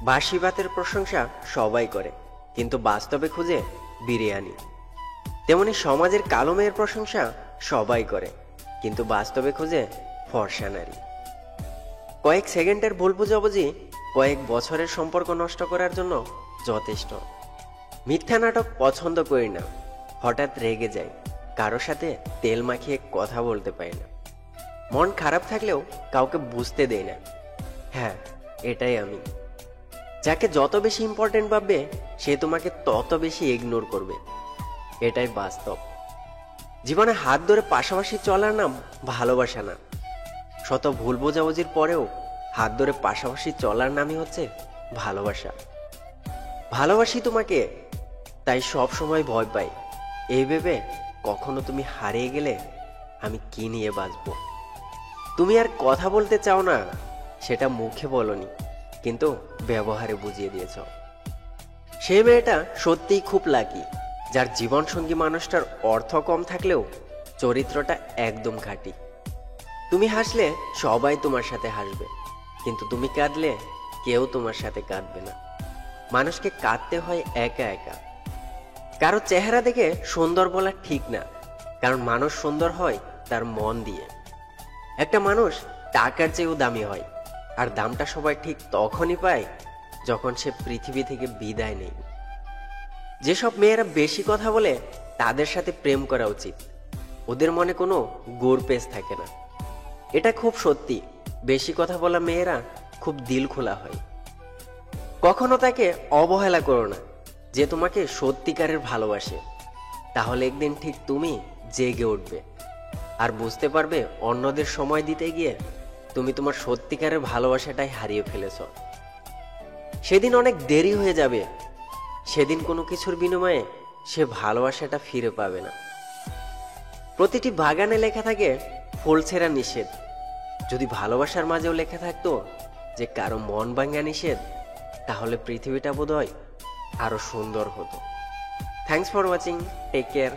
বাসি ভাতের প্রশংসা সবাই করে, কিন্তু বাস্তবে খুঁজে বিরিয়ানি। তেমনি সমাজের কালো মেয়ের প্রশংসা সবাই করে, কিন্তু বাস্তবে খুঁজে ফর্সা নারী। কয়েক সেকেন্ডের ভুল বুঝাবুঝি কয়েক বছরের সম্পর্ক নষ্ট করার জন্য যথেষ্ট। মিথ্যা নাটক পছন্দ করি না, হঠাৎ রেগে যাই, কারো সাথে তেল মাখিয়ে কথা বলতে পারি না, মন খারাপ থাকলেও কাউকে বুঝতে দেই না। হ্যাঁ, এটাই আমি। যাকে যত বেশি ইম্পর্টেন্ট ভাববে সে তোমাকে তত বেশি ইগনোর করবে, এটাই বাস্তব। জীবনে হাত ধরে পাশাপাশি চলার নাম ভালোবাসা না। শত ভুল বোঝাবুঝির পরেও হাত ধরে পাশাপাশি চলার নামই হচ্ছে ভালোবাসা। ভালোবাসি তোমাকে, তাই সব সময় ভয় পাই, এই ভেবে কখনো তুমি হারিয়ে গেলে আমি কি নিয়ে বাঁচবো। তুমি আর কথা বলতে চাও না, সেটা মুখে বলনি, কিন্তু ব্যবহারে বুঝিয়ে দিয়েছ। সেই মেয়েটা সত্যিই খুব লাকি, যার জীবনসঙ্গী মানুষটার অর্থ কম থাকলেও চরিত্রটা একদম খাঁটি। তুমি হাসলে সবাই তোমার সাথে হাসবে, কিন্তু তুমি কাঁদলে কেউ তোমার সাথে কাঁদবে না। মানুষকে কাঁদতে হয় একা একা। কারো চেহারা দেখে সুন্দর বলা ঠিক না, কারণ মানুষ সুন্দর হয় তার মন দিয়ে। একটা মানুষ টাকার চেয়েও দামি হয়, আর দামটা সবাই ঠিক তখনই পায় যখন সে পৃথিবী থেকে বিদায় নেয়। যেসব মেয়েরা বেশি কথা বলে তাদের সাথে প্রেম করা উচিত, ওদের মনে কোনো গোড় পেচ থাকে না। এটা খুব সত্যি, বেশি কথা বলা মেয়েরা খুব দিল খোলা হয়। কখনো তাকে অবহেলা করো না, যে তোমাকে সত্যিকারের ভালোবাসে। তাহলে একদিন ঠিক তুমি জেগে উঠবে আর বুঝতে পারবে অন্যদের সময় দিতে গিয়ে তুমি তোমার সত্যিকারের ভালোবাসাটাই হারিয়ে ফেলেছ। সেদিন অনেক দেরি হয়ে যাবে, সেদিন কোনো কিছুর বিনিময়ে সে ভালোবাসাটা ফিরে পাবে না। প্রতিটি বাগানে লেখা থাকে ফুল ছেঁড়া নিষেধ, যদি ভালোবাসার মাঝেও লেখা থাকতো যে কারো মন ভাঙা নিষেধ, তাহলে পৃথিবীটা বোধহয় আরো সুন্দর হতো। Thanks for watching, take care.